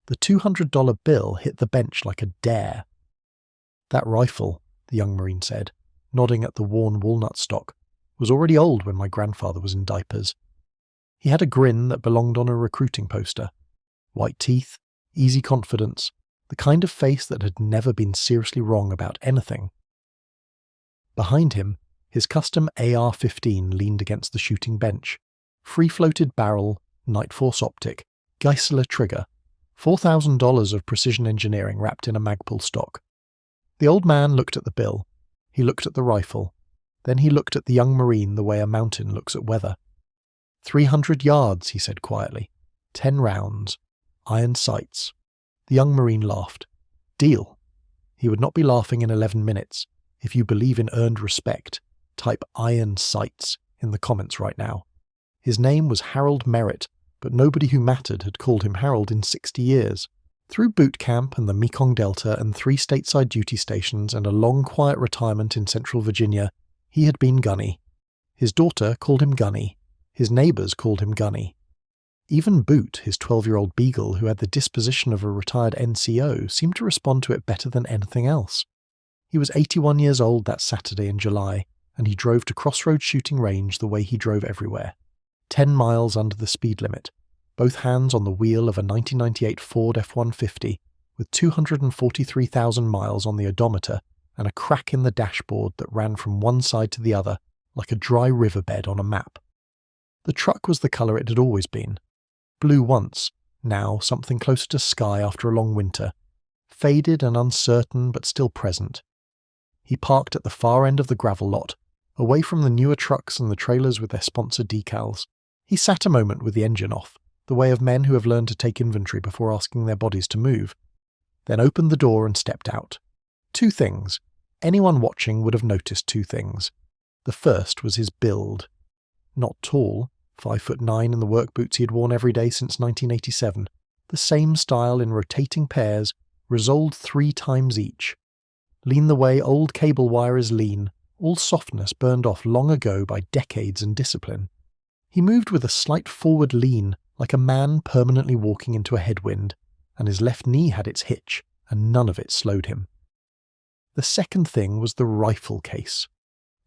The $200 bill hit the bench like a dare. "That rifle," the young Marine said, nodding at the worn walnut stock, "was already old when my grandfather was in diapers." He had a grin that belonged on a recruiting poster. White teeth, easy confidence, the kind of face that had never been seriously wrong about anything. Behind him, his custom AR-15 leaned against the shooting bench. Free-floated barrel, Night Force optic, Geissler trigger, $4,000 of precision engineering wrapped in a Magpul stock. The old man looked at the bill. He looked at the rifle. Then he looked at the young Marine the way a mountain looks at weather. 300 yards, he said quietly. 10 rounds. Iron sights. The young Marine laughed. Deal. He would not be laughing in 11 minutes. If you believe in earned respect, type iron sights in the comments right now. His name was Harold Merritt, but nobody who mattered had called him Harold in 60 years. Through boot camp and the Mekong Delta and 3 stateside duty stations and a long quiet retirement in central Virginia, he had been Gunny. His daughter called him Gunny. His neighbours called him Gunny. Even Boot, his 12-year-old beagle who had the disposition of a retired NCO, seemed to respond to it better than anything else. He was 81 years old that Saturday in July, and he drove to Crossroads Shooting Range the way he drove everywhere. 10 miles under the speed limit, both hands on the wheel of a 1998 Ford F-150 with 243,000 miles on the odometer and a crack in the dashboard that ran from one side to the other like a dry riverbed on a map. The truck was the colour it had always been. Blue once, now something closer to sky after a long winter. Faded and uncertain but still present. He parked at the far end of the gravel lot, away from the newer trucks and the trailers with their sponsor decals. He sat a moment with the engine off, the way of men who have learned to take inventory before asking their bodies to move, then opened the door and stepped out. 2 things. Anyone watching would have noticed 2 things. The first was his build. Not tall, 5'9" in the work boots he had worn every day since 1987. The same style in rotating pairs, resoled 3 times each. Lean the way old cable wire is lean, all softness burned off long ago by decades and discipline. He moved with a slight forward lean, like a man permanently walking into a headwind, and his left knee had its hitch, and none of it slowed him. The second thing was the rifle case.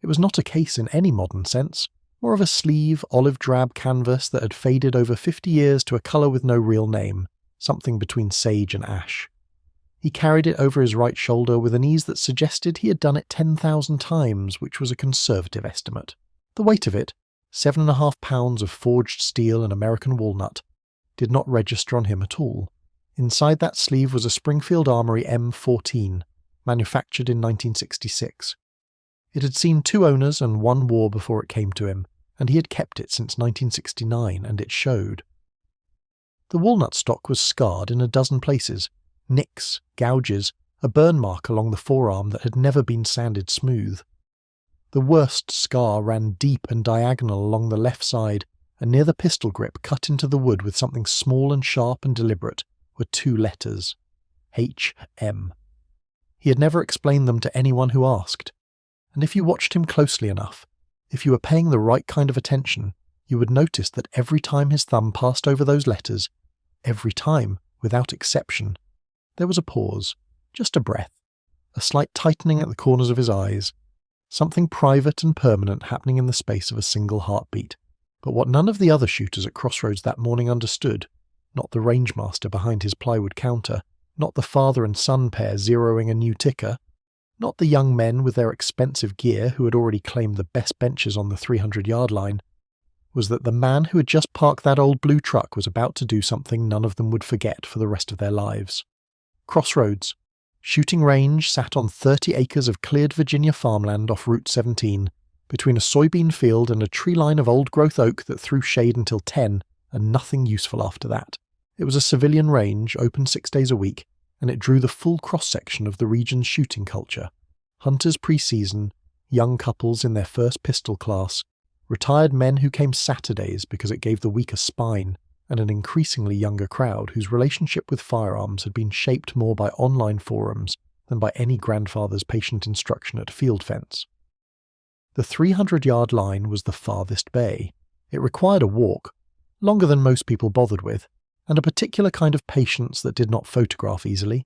It was not a case in any modern sense, more of a sleeve, olive-drab canvas that had faded over 50 years to a colour with no real name, something between sage and ash. He carried it over his right shoulder with an ease that suggested he had done it 10,000 times, which was a conservative estimate. The weight of it, 7.5 pounds of forged steel and American walnut, did not register on him at all. Inside that sleeve was a Springfield Armory M14, manufactured in 1966. It had seen 2 owners and 1 war before it came to him, and he had kept it since 1969, and it showed. The walnut stock was scarred in a dozen places, nicks, gouges, a burn mark along the forearm that had never been sanded smooth. The worst scar ran deep and diagonal along the left side, and near the pistol grip cut into the wood with something small and sharp and deliberate were 2 letters. H.M. He had never explained them to anyone who asked, and if you watched him closely enough, if you were paying the right kind of attention, you would notice that every time his thumb passed over those letters, every time, without exception, there was a pause, just a breath, a slight tightening at the corners of his eyes, something private and permanent happening in the space of a single heartbeat. But what none of the other shooters at Crossroads that morning understood, not the rangemaster behind his plywood counter, not the father and son pair zeroing a new ticker, not the young men with their expensive gear who had already claimed the best benches on the 300-yard line, was that the man who had just parked that old blue truck was about to do something none of them would forget for the rest of their lives. Crossroads. Shooting range sat on 30 acres of cleared Virginia farmland off Route 17, between a soybean field and a tree line of old-growth oak that threw shade until 10, and nothing useful after that. It was a civilian range, open 6 days a week, and it drew the full cross-section of the region's shooting culture. Hunters pre-season, young couples in their first pistol class, retired men who came Saturdays because it gave the week a spine, and an increasingly younger crowd whose relationship with firearms had been shaped more by online forums than by any grandfather's patient instruction at field fence. The 300-yard line was the farthest bay. It required a walk, longer than most people bothered with, and a particular kind of patience that did not photograph easily.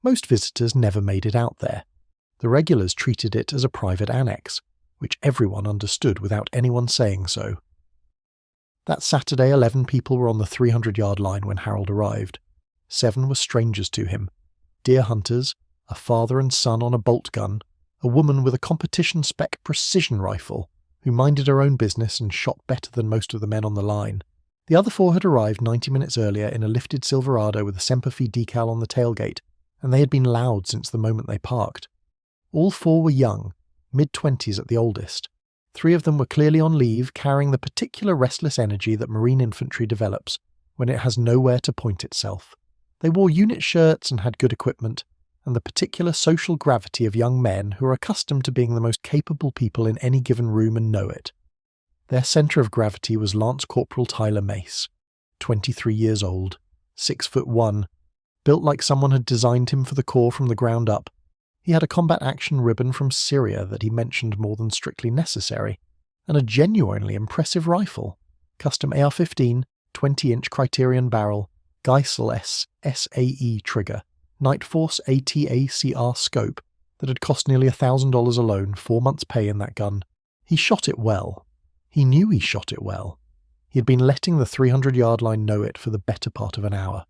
Most visitors never made it out there. The regulars treated it as a private annex, which everyone understood without anyone saying so. That Saturday, 11 people were on the 300-yard line when Harold arrived. 7 were strangers to him: deer hunters, a father and son on a bolt gun, a woman with a competition-spec precision rifle who minded her own business and shot better than most of the men on the line. The other 4 had arrived 90 minutes earlier in a lifted Silverado with a Semper Fi decal on the tailgate, and they had been loud since the moment they parked. All 4 were young, mid-20s at the oldest. 3 of them were clearly on leave, carrying the particular restless energy that Marine infantry develops when it has nowhere to point itself. They wore unit shirts and had good equipment, and the particular social gravity of young men who are accustomed to being the most capable people in any given room and know it. Their centre of gravity was Lance Corporal Tyler Mace, 23 years old, 6'1", built like someone had designed him for the Corps from the ground up. He had a combat action ribbon from Syria that he mentioned more than strictly necessary, and a genuinely impressive rifle, custom AR-15, 20-inch Criterion barrel, Geissel SAE trigger, Nightforce ATACR scope that had cost nearly $1,000 alone, 4 months' pay in that gun. He shot it well. He knew he shot it well. He had been letting the 300-yard line know it for the better part of an hour.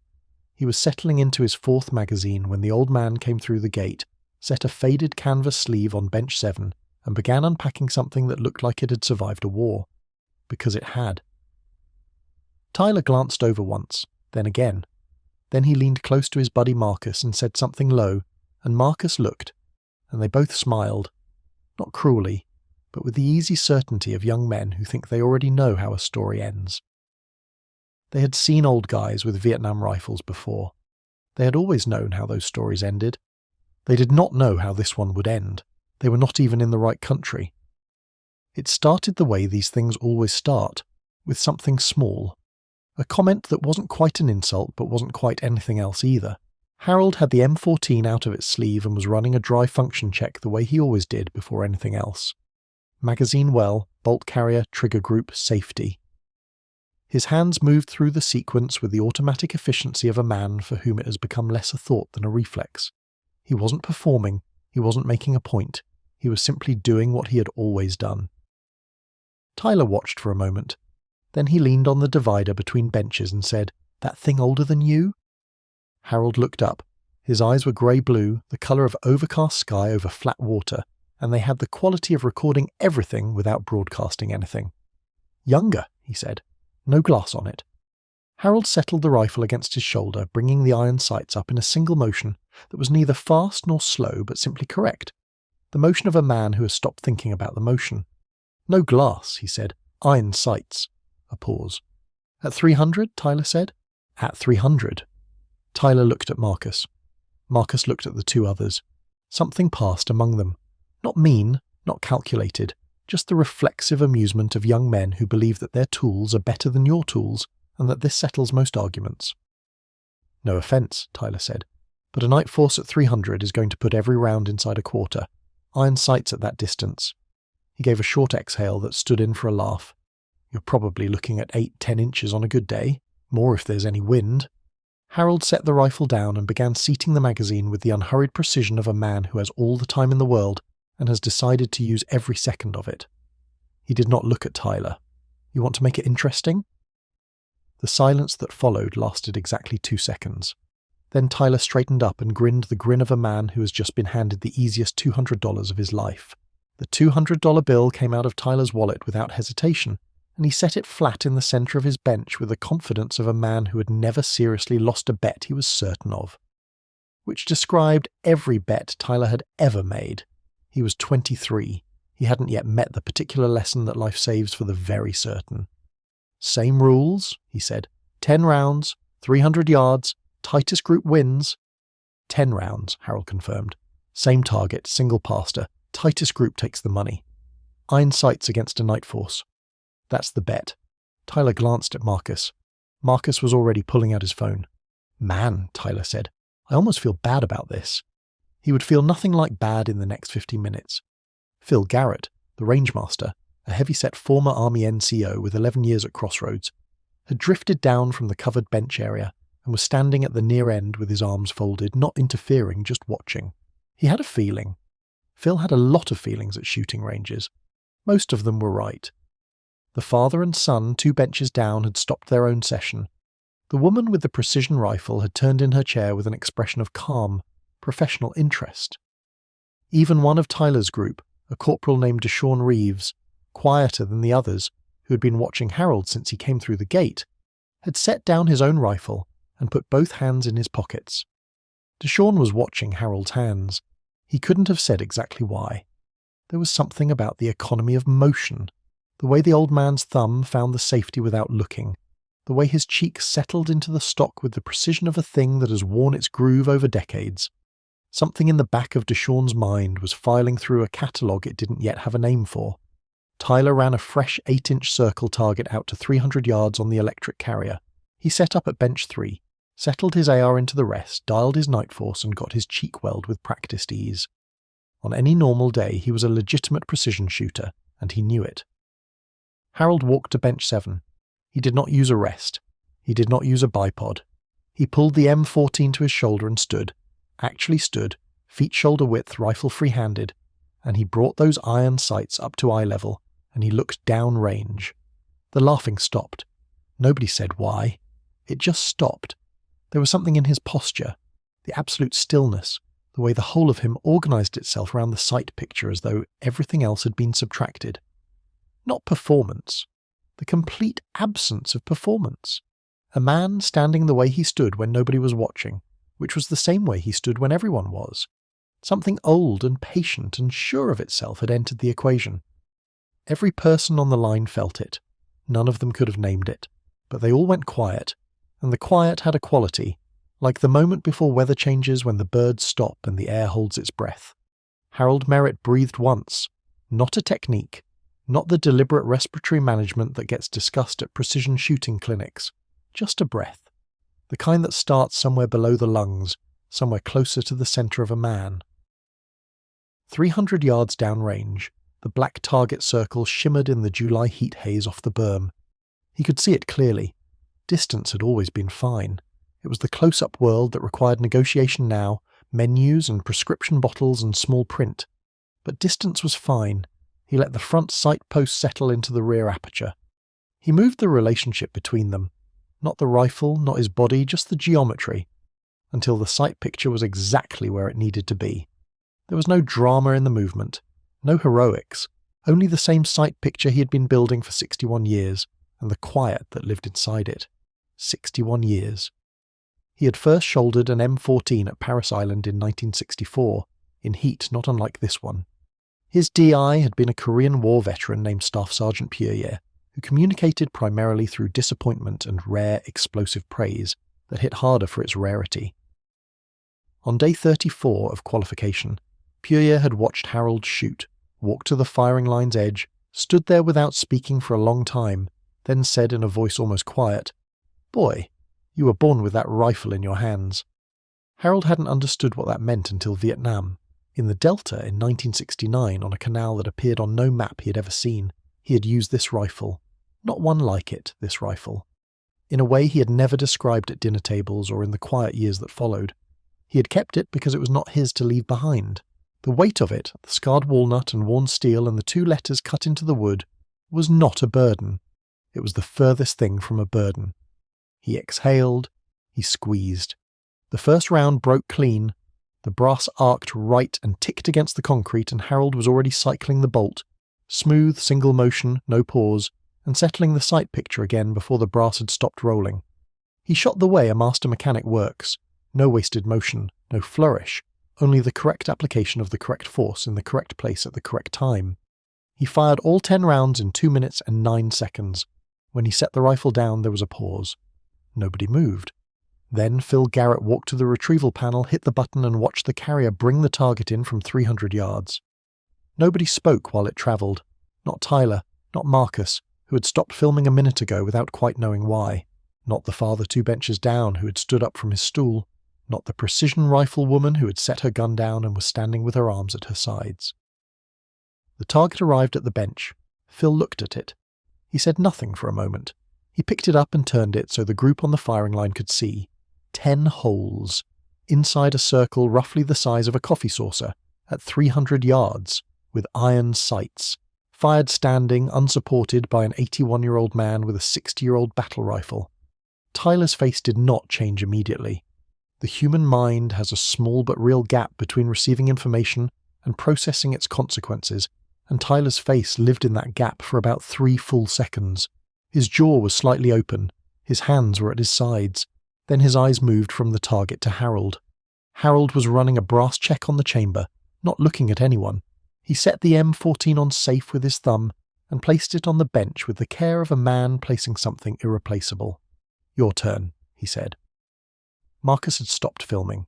He was settling into his 4th magazine when the old man came through the gate, set a faded canvas sleeve on bench 7, and began unpacking something that looked like it had survived a war. Because it had. Tyler glanced over once, then again. Then he leaned close to his buddy Marcus and said something low, and Marcus looked, and they both smiled. Not cruelly, but with the easy certainty of young men who think they already know how a story ends. They had seen old guys with Vietnam rifles before. They had always known how those stories ended. They did not know how this one would end. They were not even in the right country. It started the way these things always start, with something small. A comment that wasn't quite an insult but wasn't quite anything else either. Harold had the M14 out of its sleeve and was running a dry function check the way he always did before anything else. Magazine well, bolt carrier, trigger group, safety. His hands moved through the sequence with the automatic efficiency of a man for whom it has become less a thought than a reflex. He wasn't performing, he wasn't making a point, he was simply doing what he had always done. Tyler watched for a moment. Then he leaned on the divider between benches and said, "That thing older than you?" Harold looked up. His eyes were grey-blue, the colour of overcast sky over flat water, and they had the quality of recording everything without broadcasting anything. "Younger," he said. "No glass on it." Harold settled the rifle against his shoulder, bringing the iron sights up in a single motion that was neither fast nor slow but simply correct. The motion of a man who has stopped thinking about the motion. "No glass," he said. "Iron sights." A pause. "At 300, Tyler said. "At 300. Tyler looked at Marcus. Marcus looked at the 2 others. Something passed among them. Not mean, not calculated, just the reflexive amusement of young men who believe that their tools are better than your tools, and that this settles most arguments. "No offence," Tyler said, "but a night force at 300 is going to put every round inside a quarter. Iron sights at that distance." He gave a short exhale that stood in for a laugh. "You're probably looking at 8-10 inches on a good day, more if there's any wind." Harold set the rifle down and began seating the magazine with the unhurried precision of a man who has all the time in the world and has decided to use every second of it. He did not look at Tyler. "You want to make it interesting?" The silence that followed lasted exactly 2 seconds. Then Tyler straightened up and grinned the grin of a man who has just been handed the easiest $200 of his life. The $200 bill came out of Tyler's wallet without hesitation, and he set it flat in the centre of his bench with the confidence of a man who had never seriously lost a bet he was certain of. Which described every bet Tyler had ever made. He was 23. He hadn't yet met the particular lesson that life saves for the very certain. "Same rules," he said. 10 rounds, 300 yards, tightest group wins." 10 rounds, Harold confirmed. "Same target, single pastor, tightest group takes the money. Iron sights against a night force. That's the bet." Tyler glanced at Marcus. Marcus was already pulling out his phone. "Man," Tyler said, "I almost feel bad about this." He would feel nothing like bad in the next 50 minutes. Phil Garrett, the rangemaster, a heavy-set former Army NCO with 11 years at Crossroads. had drifted down from the covered bench area and was standing at the near end with his arms folded, not interfering, just watching. He had a feeling. Phil had a lot of feelings at shooting ranges. Most of them were right. The father and son, 2 benches down, had stopped their own session. The woman with the precision rifle had turned in her chair with an expression of calm, professional interest. Even one of Tyler's group, a corporal named Deshaun Reeves, quieter than the others, who had been watching Harold since he came through the gate, had set down his own rifle and put both hands in his pockets. Deshaun was watching Harold's hands. He couldn't have said exactly why. There was something about the economy of motion, the way the old man's thumb found the safety without looking, the way his cheek settled into the stock with the precision of a thing that has worn its groove over decades. Something in the back of Deshaun's mind was filing through a catalogue it didn't yet have a name for. Tyler ran a fresh 8-inch circle target out to 300 yards on the electric carrier. He set up at bench 3, settled his AR into the rest, dialed his night force and got his cheek weld with practiced ease. On any normal day he was a legitimate precision shooter, and he knew it. Harold walked to bench 7. He did not use a rest. He did not use a bipod. He pulled the M14 to his shoulder and stood, actually stood, feet shoulder width, rifle free-handed, and he brought those iron sights up to eye level, and he looked down range. The laughing stopped. Nobody said why. It just stopped. There was something in his posture, the absolute stillness, the way the whole of him organised itself around the sight picture as though everything else had been subtracted. Not performance. The complete absence of performance. A man standing the way he stood when nobody was watching, which was the same way he stood when everyone was. Something old and patient and sure of itself had entered the equation. Every person on the line felt it. None of them could have named it, but they all went quiet, and the quiet had a quality, like the moment before weather changes when the birds stop and the air holds its breath. Harold Merritt breathed once, not a technique, not the deliberate respiratory management that gets discussed at precision shooting clinics, just a breath, the kind that starts somewhere below the lungs, somewhere closer to the centre of a man. 300 yards downrange, the black target circle shimmered in the July heat haze off the berm. He could see it clearly. Distance had always been fine. It was the close-up world that required negotiation now, menus and prescription bottles and small print. But distance was fine. He let the front sight post settle into the rear aperture. He moved the relationship between them. Not the rifle, not his body, just the geometry. Until the sight picture was exactly where it needed to be. There was no drama in the movement. No heroics. Only the same sight picture he had been building for 61 years, and the quiet that lived inside it. 61 years. He had first shouldered an M14 at Paris Island in 1964, in heat not unlike this one. His DI had been a Korean War veteran named Staff Sergeant Puryear, who communicated primarily through disappointment and rare, explosive praise that hit harder for its rarity. On day 34 of qualification, Puryear had watched Harold shoot, walked to the firing line's edge, stood there without speaking for a long time, then said in a voice almost quiet, "Boy, you were born with that rifle in your hands." Harold hadn't understood what that meant until Vietnam. In the Delta in 1969, on a canal that appeared on no map he had ever seen, he had used this rifle. Not one like it, this rifle. In a way he had never described at dinner tables or in the quiet years that followed. He had kept it because it was not his to leave behind. The weight of it, the scarred walnut and worn steel and the 2 letters cut into the wood, was not a burden. It was the furthest thing from a burden. He exhaled. He squeezed. The first round broke clean. The brass arced right and ticked against the concrete, and Harold was already cycling the bolt. Smooth, single motion, no pause, and settling the sight picture again before the brass had stopped rolling. He shot the way a master mechanic works. No wasted motion, no flourish, only the correct application of the correct force in the correct place at the correct time. He fired all 10 rounds in 2 minutes and 9 seconds. When he set the rifle down, there was a pause. Nobody moved. Then Phil Garrett walked to the retrieval panel, hit the button and watched the carrier bring the target in from 300 yards. Nobody spoke while it travelled. Not Tyler, not Marcus, who had stopped filming a minute ago without quite knowing why. Not the father 2 benches down who had stood up from his stool. Not the precision rifle woman who had set her gun down and was standing with her arms at her sides. The target arrived at the bench. Phil looked at it. He said nothing for a moment. He picked it up and turned it so the group on the firing line could see. 10 holes, inside a circle roughly the size of a coffee saucer, at 300 yards, with iron sights, fired standing, unsupported by an 81-year-old man with a 60-year-old battle rifle. Tyler's face did not change immediately. The human mind has a small but real gap between receiving information and processing its consequences, and Tyler's face lived in that gap for about 3 full seconds. His jaw was slightly open, his hands were at his sides, then his eyes moved from the target to Harold. Harold was running a brass check on the chamber, not looking at anyone. He set the M14 on safe with his thumb and placed it on the bench with the care of a man placing something irreplaceable. "Your turn," he said. Marcus had stopped filming.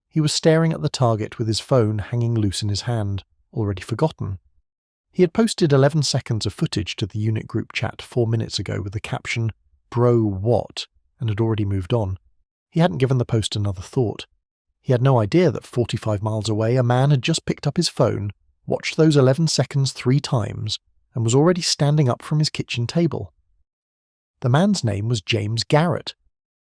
He was staring at the target with his phone hanging loose in his hand, already forgotten. He had posted 11 seconds of footage to the unit group chat 4 minutes ago with the caption, "Bro, what?" and had already moved on. He hadn't given the post another thought. He had no idea that 45 miles away a man had just picked up his phone, watched those 11 seconds 3 times, and was already standing up from his kitchen table. The man's name was James Garrett.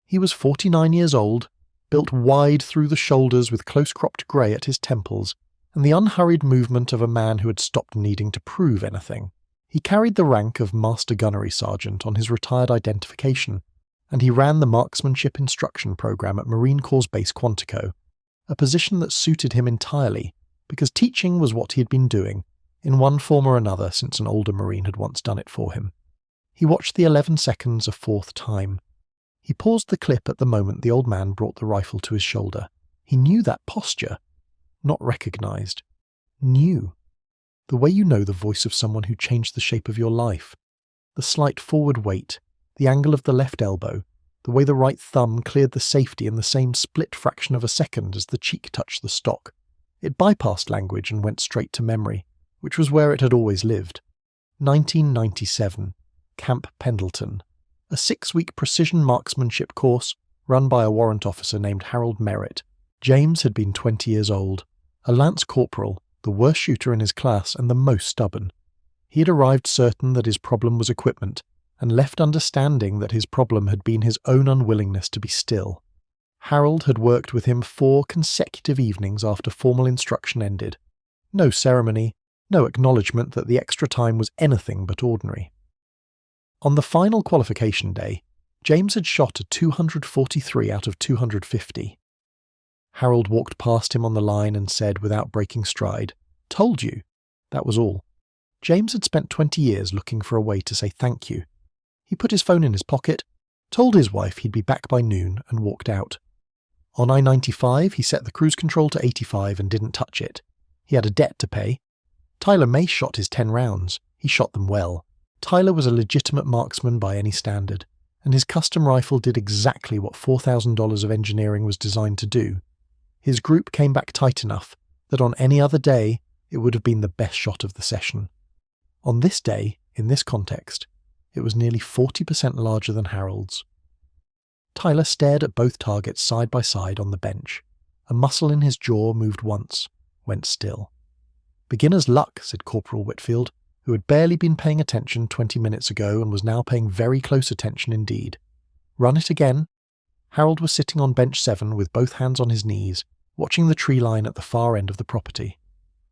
He was 49 years old, built wide through the shoulders with close-cropped grey at his temples, and the unhurried movement of a man who had stopped needing to prove anything. He carried the rank of Master Gunnery Sergeant on his retired identification, and he ran the Marksmanship Instruction Program at Marine Corps Base Quantico, a position that suited him entirely, because teaching was what he had been doing, in one form or another since an older Marine had once done it for him. He watched the 11 seconds a 4th time. He paused the clip at the moment the old man brought the rifle to his shoulder. He knew that posture. Not recognized. Knew. The way you know the voice of someone who changed the shape of your life. The slight forward weight, the angle of the left elbow, the way the right thumb cleared the safety in the same split fraction of a second as the cheek touched the stock. It bypassed language and went straight to memory, which was where it had always lived. 1997. Camp Pendleton. A 6-week precision marksmanship course run by a warrant officer named Harold Merritt. James had been 20 years old, a lance corporal, the worst shooter in his class and the most stubborn. He had arrived certain that his problem was equipment, and left understanding that his problem had been his own unwillingness to be still. Harold had worked with him 4 consecutive evenings after formal instruction ended. No ceremony, no acknowledgement that the extra time was anything but ordinary. On the final qualification day, James had shot a 243 out of 250. Harold walked past him on the line and said without breaking stride, "Told you." That was all. James had spent 20 years looking for a way to say thank you. He put his phone in his pocket, told his wife he'd be back by noon, and walked out. On I-95, he set the cruise control to 85 and didn't touch it. He had a debt to pay. Tyler May shot his 10 rounds. He shot them well. Tyler was a legitimate marksman by any standard, and his custom rifle did exactly what $4,000 of engineering was designed to do. His group came back tight enough that on any other day it would have been the best shot of the session. On this day, in this context, it was nearly 40% larger than Harold's. Tyler stared at both targets side by side on the bench. A muscle in his jaw moved once, went still. "Beginner's luck," said Corporal Whitfield, who had barely been paying attention 20 minutes ago and was now paying very close attention indeed. "Run it again." Harold was sitting on bench 7 with both hands on his knees, watching the tree line at the far end of the property.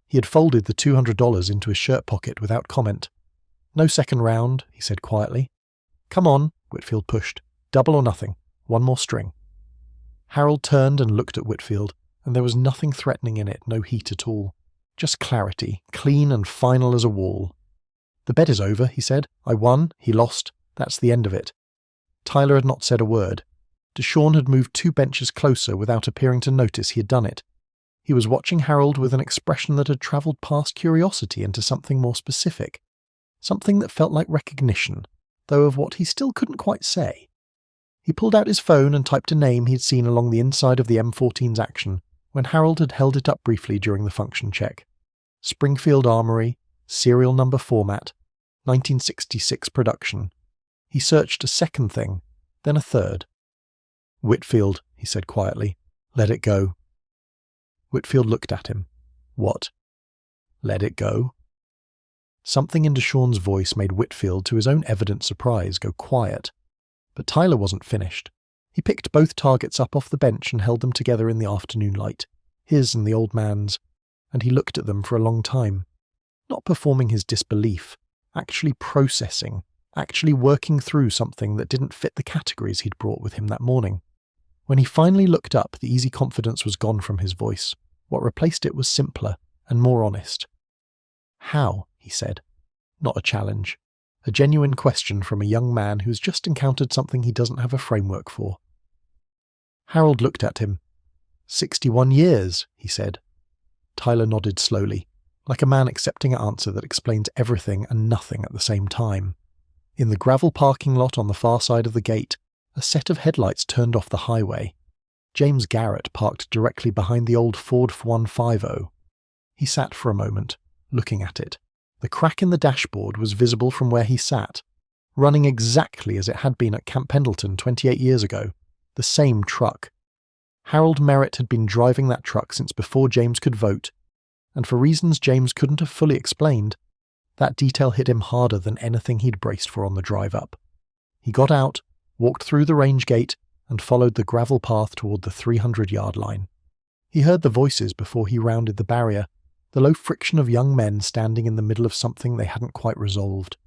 He had folded the $200 into his shirt pocket without comment. "No second round," he said quietly. "Come on," Whitfield pushed. "Double or nothing. One more string." Harold turned and looked at Whitfield, and there was nothing threatening in it, no heat at all. Just clarity, clean and final as a wall. "The bet is over," he said. "I won, he lost. That's the end of it." Tyler had not said a word. Deshawn had moved 2 benches closer without appearing to notice he had done it. He was watching Harold with an expression that had travelled past curiosity into something more specific. Something that felt like recognition, though of what he still couldn't quite say. He pulled out his phone and typed a name he'd seen along the inside of the M14's action when Harold had held it up briefly during the function check. Springfield Armory, serial number format, 1966 production. He searched a second thing, then a third. "Whitfield," he said quietly. "Let it go." Whitfield looked at him. "What?" "Let it go." Something in Deshawn's voice made Whitfield, to his own evident surprise, go quiet. But Tyler wasn't finished. He picked both targets up off the bench and held them together in the afternoon light, his and the old man's, and he looked at them for a long time, not performing his disbelief, actually processing, actually working through something that didn't fit the categories he'd brought with him that morning. When he finally looked up, the easy confidence was gone from his voice. What replaced it was simpler and more honest. "How?" he said. Not a challenge. A genuine question from a young man who's just encountered something he doesn't have a framework for. Harold looked at him. 61 years, he said. Tyler nodded slowly, like a man accepting an answer that explains everything and nothing at the same time. In the gravel parking lot on the far side of the gate, a set of headlights turned off the highway. James Garrett parked directly behind the old Ford F-150. He sat for a moment, looking at it. The crack in the dashboard was visible from where he sat, running exactly as it had been at Camp Pendleton 28 years ago. The same truck. Harold Merritt had been driving that truck since before James could vote, and for reasons James couldn't have fully explained, that detail hit him harder than anything he'd braced for on the drive up. He got out, walked through the range gate, and followed the gravel path toward the 300-yard line. He heard the voices before he rounded the barrier, the low friction of young men standing in the middle of something they hadn't quite resolved.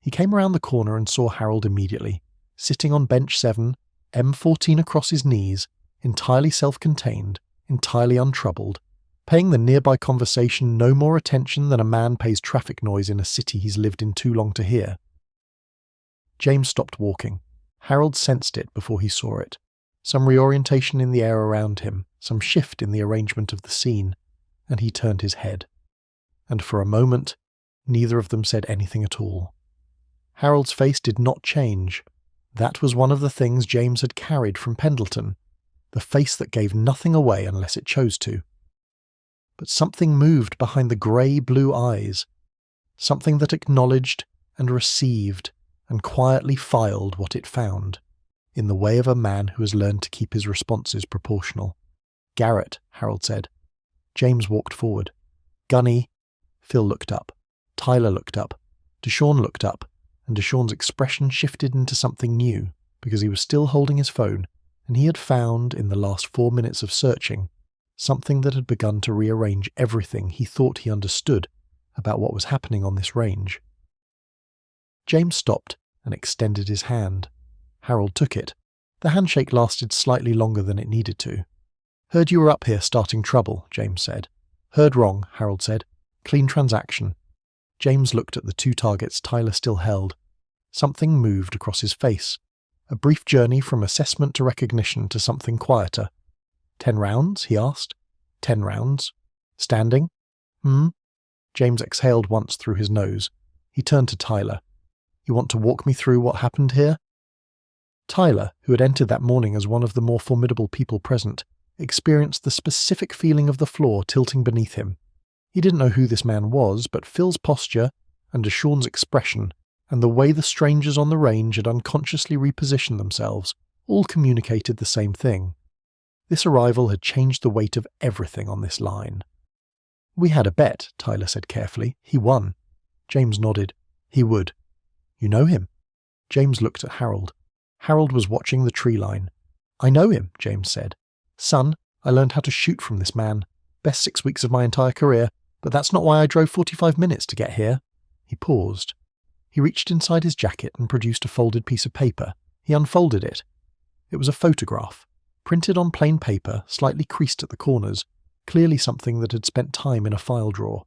He came around the corner and saw Harold immediately, sitting on bench 7, M14 across his knees, entirely self-contained, entirely untroubled, paying the nearby conversation no more attention than a man pays traffic noise in a city he's lived in too long to hear. James stopped walking. Harold sensed it before he saw it. Some reorientation in the air around him, some shift in the arrangement of the scene, and he turned his head. And for a moment, neither of them said anything at all. Harold's face did not change. That was one of the things James had carried from Pendleton, the face that gave nothing away unless it chose to. But something moved behind the grey-blue eyes, something that acknowledged and received and quietly filed what it found, in the way of a man who has learned to keep his responses proportional. "Garrett," Harold said. James walked forward. "Gunny." Phil looked up. Tyler looked up. Deshaun looked up, and Deshaun's expression shifted into something new, because he was still holding his phone, and he had found, in the last 4 minutes of searching, something that had begun to rearrange everything he thought he understood about what was happening on this range. James stopped and extended his hand. Harold took it. The handshake lasted slightly longer than it needed to. "Heard you were up here starting trouble," James said. "Heard wrong," Harold said. "Clean transaction." James looked at the 2 targets Tyler still held. Something moved across his face. A brief journey from assessment to recognition to something quieter. 10 rounds? He asked. 10 rounds. Standing? James exhaled once through his nose. He turned to Tyler. "You want to walk me through what happened here?" Tyler, who had entered that morning as one of the more formidable people present, experienced the specific feeling of the floor tilting beneath him. He didn't know who this man was, but Phil's posture, and Deshaun's expression, and the way the strangers on the range had unconsciously repositioned themselves, all communicated the same thing. This arrival had changed the weight of everything on this line. "We had a bet," Tyler said carefully. "He won." James nodded. "He would." "You know him?" James looked at Harold. Harold was watching the tree line. "I know him," James said. "Son, I learned how to shoot from this man. Best 6 weeks of my entire career, but that's not why I drove 45 minutes to get here." He paused. He reached inside his jacket and produced a folded piece of paper. He unfolded it. It was a photograph, printed on plain paper, slightly creased at the corners, clearly something that had spent time in a file drawer.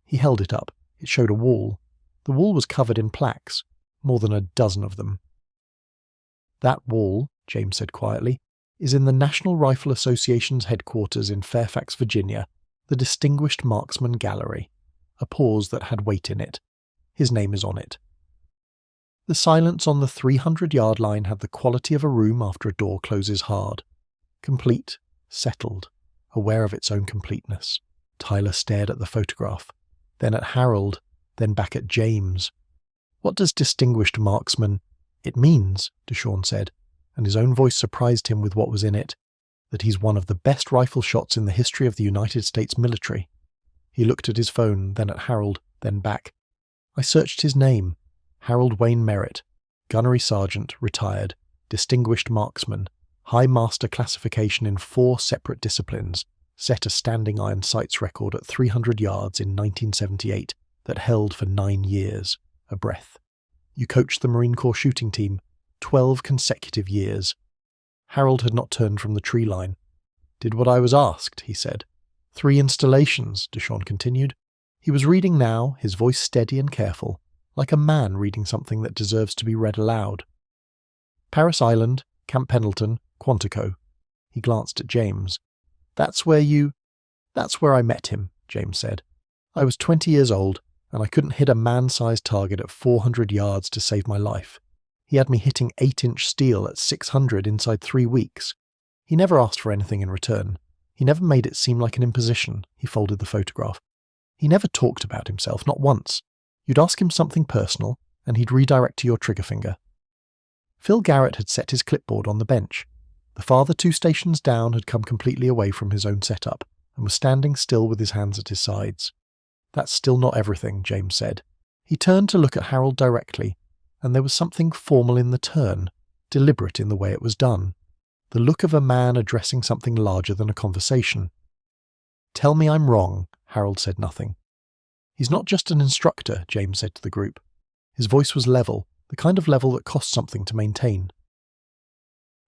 He held it up. It showed a wall. The wall was covered in plaques, more than a dozen of them. "That wall," James said quietly, "is in the National Rifle Association's headquarters in Fairfax, Virginia, the Distinguished Marksman Gallery." A pause that had weight in it. "His name is on it." The silence on the 300-yard line had the quality of a room after a door closes hard. Complete, settled, aware of its own completeness. Tyler stared at the photograph, then at Harold, then back at James. "What does distinguished marksman—" "It means," Deshaun said, and his own voice surprised him with what was in it, "that he's one of the best rifle shots in the history of the United States military." He looked at his phone, then at Harold, then back. "I searched his name. Harold Wayne Merritt, gunnery sergeant, retired, distinguished marksman, high master classification in 4 separate disciplines, set a standing iron sights record at 300 yards in 1978 that held for 9 years, a breath. You coached the Marine Corps shooting team 12 consecutive years. Harold had not turned from the tree line. Did what I was asked, he said. 3 installations, Deshawn continued. He was reading now, his voice steady and careful, like a man reading something that deserves to be read aloud. Paris Island, Camp Pendleton, Quantico. He glanced at James. That's where I met him, James said. I was 20 years old, and I couldn't hit a man-sized target at 400 yards to save my life. He had me hitting 8-inch steel at 600 inside 3 weeks. He never asked for anything in return. He never made it seem like an imposition. He folded the photograph. He never talked about himself, not once. You'd ask him something personal, and he'd redirect to your trigger finger. Phil Garrett had set his clipboard on the bench. The father 2 stations down had come completely away from his own setup, and was standing still with his hands at his sides. That's still not everything, James said. He turned to look at Harold directly, and there was something formal in the turn, deliberate in the way it was done. The look of a man addressing something larger than a conversation. Tell me I'm wrong, Harold said nothing. He's not just an instructor, James said to the group. His voice was level, the kind of level that costs something to maintain.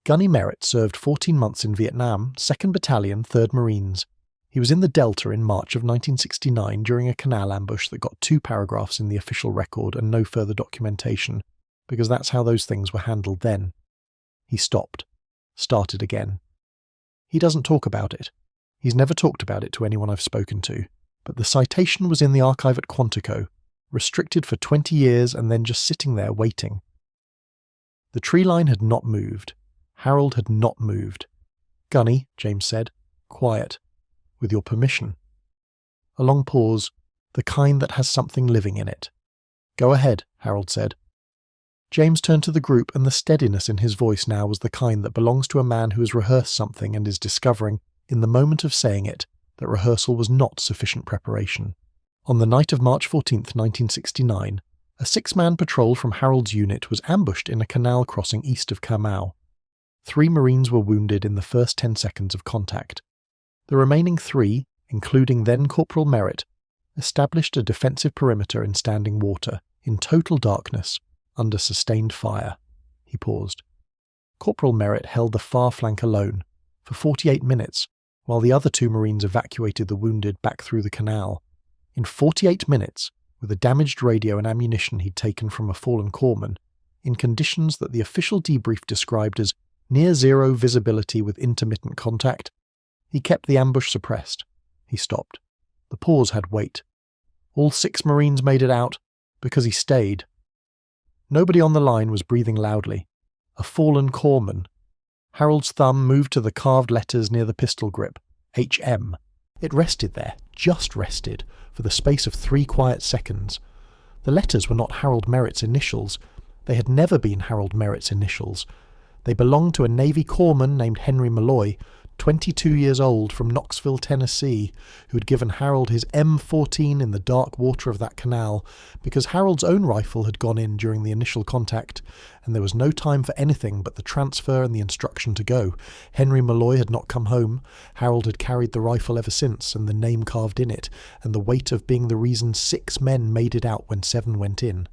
Gunny Merritt served 14 months in Vietnam, 2nd Battalion, 3rd Marines. He was in the Delta in March of 1969 during a canal ambush that got 2 paragraphs in the official record and no further documentation, because that's how those things were handled then. He stopped. Started again. He doesn't talk about it. He's never talked about it to anyone I've spoken to, but the citation was in the archive at Quantico, restricted for 20 years and then just sitting there waiting. The tree line had not moved. Harold had not moved. Gunny, James said, quiet, with your permission. A long pause, the kind that has something living in it. Go ahead, Harold said. James turned to the group, and the steadiness in his voice now was the kind that belongs to a man who has rehearsed something and is discovering, in the moment of saying it, that rehearsal was not sufficient preparation. On the night of March 14th, 1969, a 6-man patrol from Harold's unit was ambushed in a canal crossing east of Kamau. 3 Marines were wounded in the first 10 seconds of contact. The remaining 3, including then Corporal Merritt, established a defensive perimeter in standing water, in total darkness, under sustained fire. He paused. Corporal Merritt held the far flank alone, for 48 minutes, while the other 2 Marines evacuated the wounded back through the canal. In 48 minutes, with a damaged radio and ammunition he'd taken from a fallen corpsman, in conditions that the official debrief described as near-zero visibility with intermittent contact, he kept the ambush suppressed. He stopped. The pause had weight. All 6 Marines made it out, because he stayed. Nobody on the line was breathing loudly. A fallen corpsman. Harold's thumb moved to the carved letters near the pistol grip, HM. It rested there, just rested, for the space of 3 quiet seconds. The letters were not Harold Merritt's initials. They had never been Harold Merritt's initials. They belonged to a Navy corpsman named Henry Malloy, 22 years old, from Knoxville, Tennessee, who had given Harold his M14 in the dark water of that canal, because Harold's own rifle had gone in during the initial contact, and there was no time for anything but the transfer and the instruction to go. Henry Malloy had not come home. Harold had carried the rifle ever since, and the name carved in it, and the weight of being the reason 6 men made it out when 7 went in.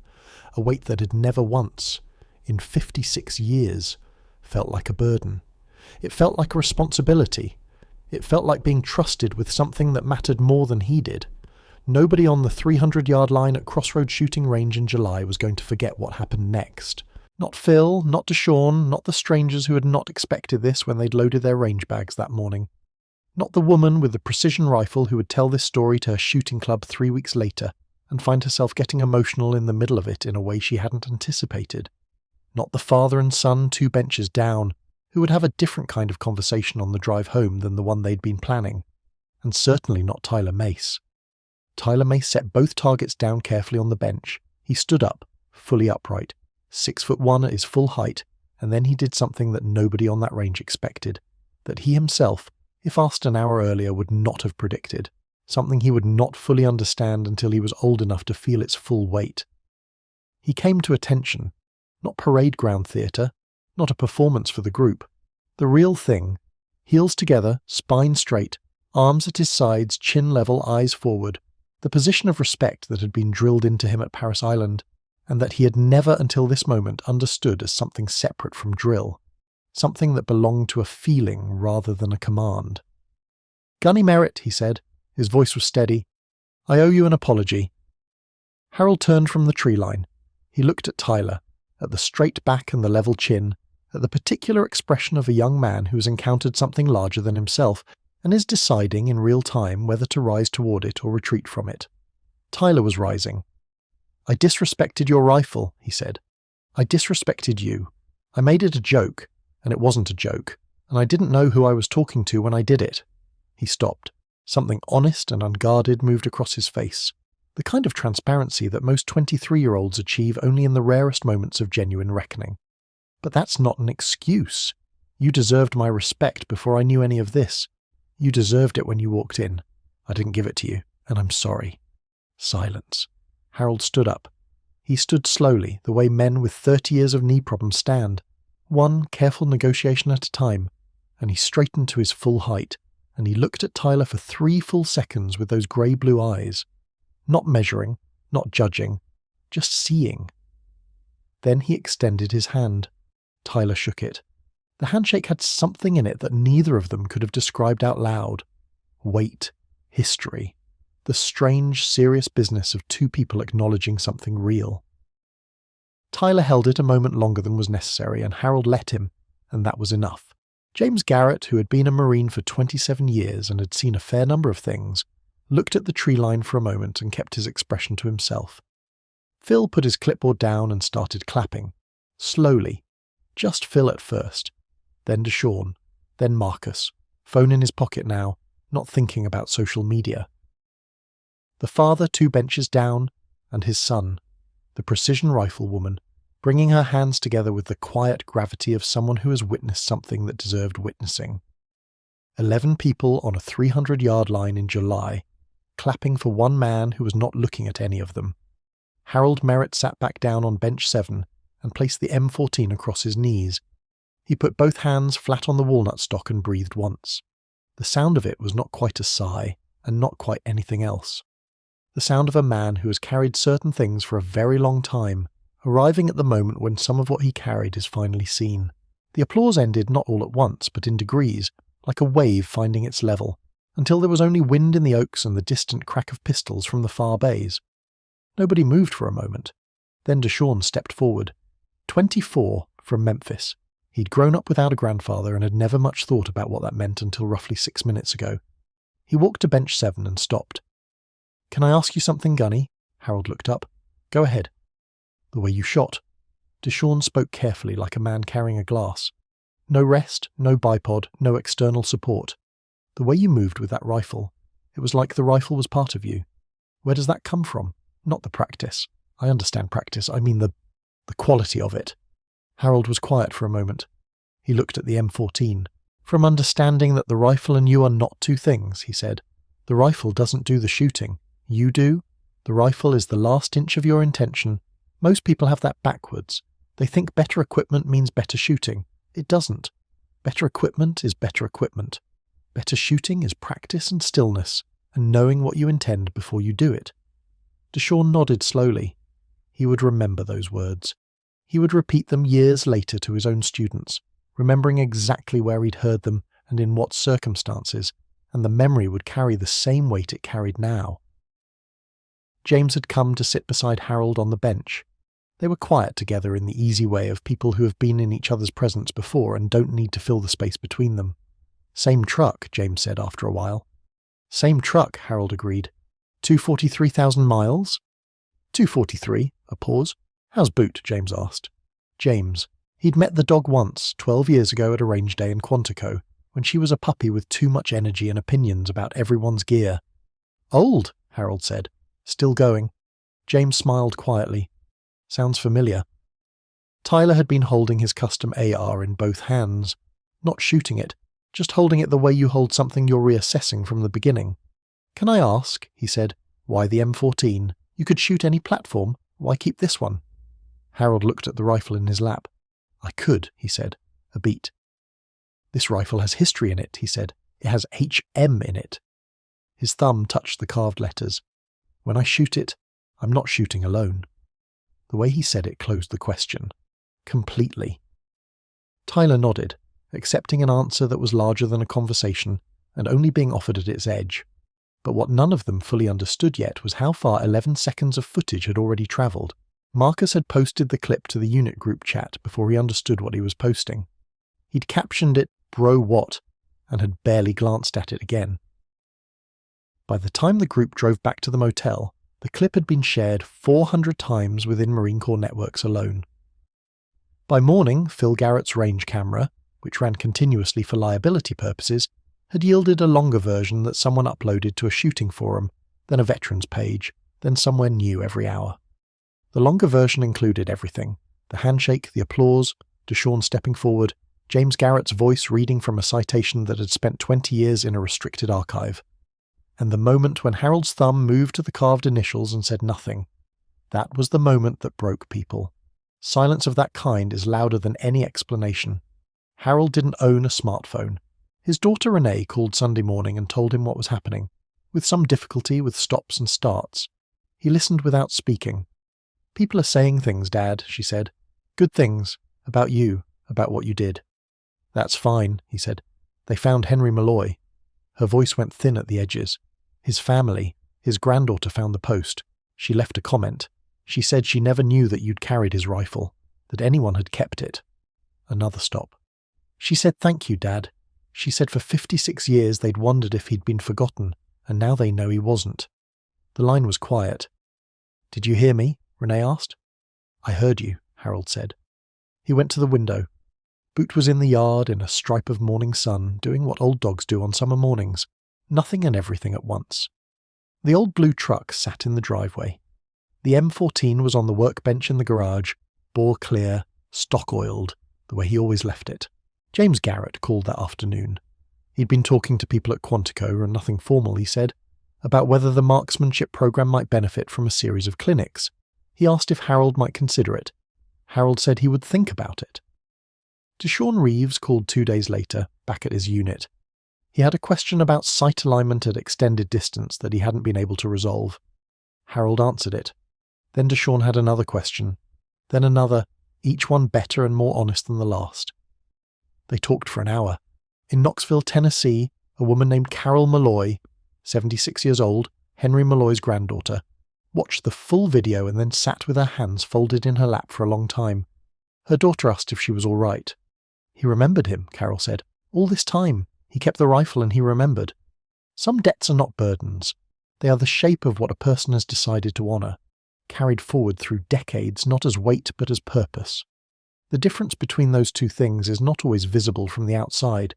A weight that had never once, in 56 years, felt like a burden. It felt like a responsibility. It felt like being trusted with something that mattered more than he did. Nobody on the 300-yard line at Crossroads shooting range in July was going to forget what happened next. Not Phil, not Deshawn, not the strangers who had not expected this when they'd loaded their range bags that morning. Not the woman with the precision rifle who would tell this story to her shooting club 3 weeks later and find herself getting emotional in the middle of it in a way she hadn't anticipated. Not the father and son 2 benches down, who would have a different kind of conversation on the drive home than the one they'd been planning. And certainly not Tyler Mace. Tyler Mace set both targets down carefully on the bench. He stood up, fully upright, 6'1" at his full height, and then he did something that nobody on that range expected, that he himself, if asked an hour earlier, would not have predicted, something he would not fully understand until he was old enough to feel its full weight. He came to attention, not parade ground theatre, not a performance for the group. The real thing. Heels together, spine straight, arms at his sides, chin level, eyes forward. The position of respect that had been drilled into him at Paris Island, and that he had never until this moment understood as something separate from drill. Something that belonged to a feeling rather than a command. "Gunny Merritt," he said. His voice was steady. "I owe you an apology." Harold turned from the tree line. He looked at Tyler, at the straight back and the level chin, at the particular expression of a young man who has encountered something larger than himself and is deciding in real time whether to rise toward it or retreat from it. Tyler was rising. "I disrespected your rifle," he said. "I disrespected you. I made it a joke, and it wasn't a joke, and I didn't know who I was talking to when I did it." He stopped. Something honest and unguarded moved across his face. The kind of transparency that most 23-year-olds achieve only in the rarest moments of genuine reckoning. "But that's not an excuse. You deserved my respect before I knew any of this. You deserved it when you walked in. I didn't give it to you, and I'm sorry." Silence. Harold stood up. He stood slowly, the way men with 30 years of knee problems stand, one careful negotiation at a time, and he straightened to his full height, and he looked at Tyler for 3 full seconds with those grey-blue eyes. Not measuring, not judging, just seeing. Then he extended his hand. Tyler shook it. The handshake had something in it that neither of them could have described out loud. Weight, history, the strange, serious business of two people acknowledging something real. Tyler held it a moment longer than was necessary, and Harold let him, and that was enough. James Garrett, who had been a Marine for 27 years and had seen a fair number of things, looked at the tree line for a moment and kept his expression to himself. Phil put his clipboard down and started clapping. Slowly. Just Phil at first. Then Deshawn. Then Marcus. Phone in his pocket now, not thinking about social media. The father 2 benches down, and his son, the precision rifle woman, bringing her hands together with the quiet gravity of someone who has witnessed something that deserved witnessing. 11 people on a 300-yard line in July, clapping for one man who was not looking at any of them. Harold Merritt sat back down on bench 7 and placed the M14 across his knees. He put both hands flat on the walnut stock and breathed once. The sound of it was not quite a sigh, and not quite anything else. The sound of a man who has carried certain things for a very long time, arriving at the moment when some of what he carried is finally seen. The applause ended not all at once, but in degrees, like a wave finding its level, until there was only wind in the oaks and the distant crack of pistols from the far bays. Nobody moved for a moment. Then Deshawn stepped forward. 24, from Memphis. He'd grown up without a grandfather and had never much thought about what that meant until roughly 6 minutes ago. He walked to bench 7 and stopped. "Can I ask you something, Gunny?" Harold looked up. "Go ahead." "The way you shot." Deshawn spoke carefully, like a man carrying a glass. "No rest, no bipod, no external support. The way you moved with that rifle. It was like the rifle was part of you. Where does that come from? Not the practice. I understand practice. I mean the quality of it." Harold was quiet for a moment. He looked at the M14. "From understanding that the rifle and you are not two things," he said. "The rifle doesn't do the shooting. You do. The rifle is the last inch of your intention. Most people have that backwards. They think better equipment means better shooting. It doesn't. Better equipment is better equipment. Better shooting is practice and stillness, and knowing what you intend before you do it." Deshawn nodded slowly. He would remember those words. He would repeat them years later to his own students, remembering exactly where he'd heard them and in what circumstances, and the memory would carry the same weight it carried now. James had come to sit beside Harold on the bench. They were quiet together in the easy way of people who have been in each other's presence before and don't need to fill the space between them. "Same truck," James said after a while. "Same truck," Harold agreed. 243,000 miles? 243, a pause. "How's Boot?" James asked. James. He'd met the dog once, 12 years ago at a range day in Quantico, when she was a puppy with too much energy and opinions about everyone's gear. "Old," Harold said. "Still going." James smiled quietly. "Sounds familiar." Tyler had been holding his custom AR in both hands, not shooting it, just holding it the way you hold something you're reassessing from the beginning. "Can I ask," he said, "why the M14? You could shoot any platform. Why keep this one?" Harold looked at the rifle in his lap. "I could," he said, a beat. "This rifle has history in it," he said. "It has HM in it." His thumb touched the carved letters. "When I shoot it, I'm not shooting alone." The way he said it closed the question. Completely. Tyler nodded, accepting an answer that was larger than a conversation and only being offered at its edge. But what none of them fully understood yet was how far 11 seconds of footage had already travelled. Marcus had posted the clip to the unit group chat before he understood what he was posting. He'd captioned it "Bro What" and had barely glanced at it again. By the time the group drove back to the motel, the clip had been shared 400 times within Marine Corps networks alone. By morning, Phil Garrett's range camera, which ran continuously for liability purposes, had yielded a longer version that someone uploaded to a shooting forum, then a veterans page, then somewhere new every hour. The longer version included everything: the handshake, the applause, Deshawn stepping forward, James Garrett's voice reading from a citation that had spent 20 years in a restricted archive, and the moment when Harold's thumb moved to the carved initials and said nothing. That was the moment that broke people. Silence of that kind is louder than any explanation. Harold didn't own a smartphone. His daughter Renee called Sunday morning and told him what was happening, with some difficulty with stops and starts. He listened without speaking. "People are saying things, Dad," she said. "Good things. About you. About what you did." "That's fine," he said. "They found Henry Malloy." Her voice went thin at the edges. "His family. His granddaughter found the post. She left a comment. She said she never knew that you'd carried his rifle, that anyone had kept it." Another stop. "She said thank you, Dad. She said for 56 years they'd wondered if he'd been forgotten, and now they know he wasn't." The line was quiet. "Did you hear me?" Renee asked. "I heard you," Harold said. He went to the window. Boot was in the yard in a stripe of morning sun, doing what old dogs do on summer mornings, nothing and everything at once. The old blue truck sat in the driveway. The M14 was on the workbench in the garage, bore clear, stock-oiled, the way he always left it. James Garrett called that afternoon. He'd been talking to people at Quantico, and nothing formal, he said, about whether the marksmanship program might benefit from a series of clinics. He asked if Harold might consider it. Harold said he would think about it. Deshawn Reeves called 2 days later, back at his unit. He had a question about sight alignment at extended distance that he hadn't been able to resolve. Harold answered it. Then Deshawn had another question. Then another, each one better and more honest than the last. They talked for an hour. In Knoxville, Tennessee, a woman named Carol Malloy, 76 years old, Henry Malloy's granddaughter, watched the full video and then sat with her hands folded in her lap for a long time. Her daughter asked if she was all right. "He remembered him," Carol said. "All this time. He kept the rifle and he remembered." Some debts are not burdens. They are the shape of what a person has decided to honour, carried forward through decades not as weight but as purpose. The difference between those two things is not always visible from the outside.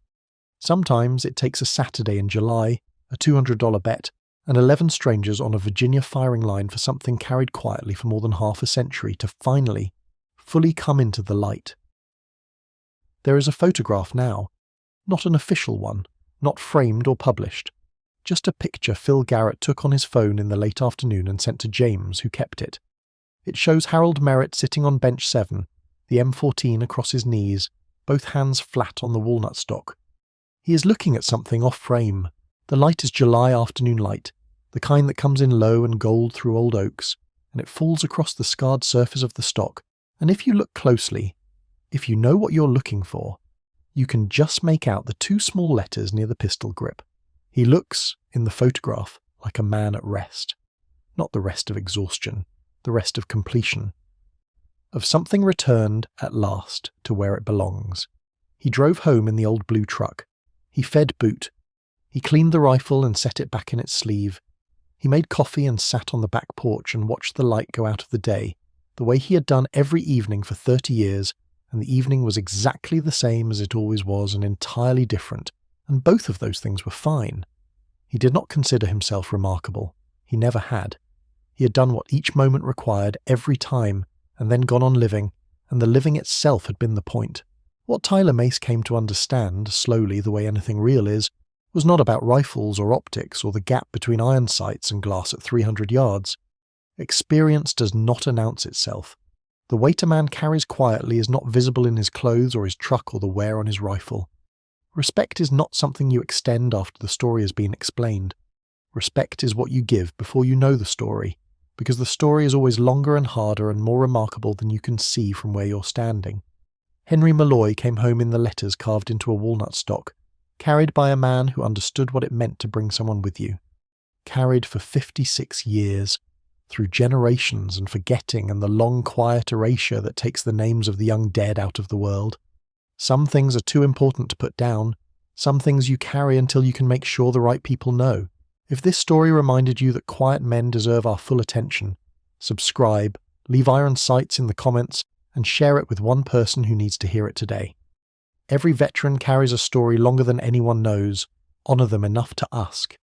Sometimes it takes a Saturday in July, a $200 bet, and 11 strangers on a Virginia firing line for something carried quietly for more than half a century to finally, fully come into the light. There is a photograph now, not an official one, not framed or published, just a picture Phil Garrett took on his phone in the late afternoon and sent to James, who kept it. It shows Harold Merritt sitting on bench 7, the M14 across his knees, both hands flat on the walnut stock. He is looking at something off-frame. The light is July afternoon light, the kind that comes in low and gold through old oaks, and it falls across the scarred surface of the stock, and if you look closely, if you know what you're looking for, you can just make out the 2 small letters near the pistol grip. He looks, in the photograph, like a man at rest. Not the rest of exhaustion, the rest of completion. Of something returned, at last, to where it belongs. He drove home in the old blue truck. He fed Boot. He cleaned the rifle and set it back in its sleeve. He made coffee and sat on the back porch and watched the light go out of the day, the way he had done every evening for 30 years, and the evening was exactly the same as it always was and entirely different, and both of those things were fine. He did not consider himself remarkable. He never had. He had done what each moment required every time, and then gone on living, and the living itself had been the point. What Tyler Mace came to understand, slowly the way anything real is, was not about rifles or optics or the gap between iron sights and glass at 300 yards. Experience does not announce itself. The weight a man carries quietly is not visible in his clothes or his truck or the wear on his rifle. Respect is not something you extend after the story has been explained. Respect is what you give before you know the story, because the story is always longer and harder and more remarkable than you can see from where you're standing. Henry Malloy came home in the letters carved into a walnut stock, carried by a man who understood what it meant to bring someone with you. Carried for 56 years, through generations and forgetting and the long quiet erasure that takes the names of the young dead out of the world. Some things are too important to put down, some things you carry until you can make sure the right people know. If this story reminded you that quiet men deserve our full attention, subscribe, leave iron sights in the comments, and share it with one person who needs to hear it today. Every veteran carries a story longer than anyone knows. Honour them enough to ask.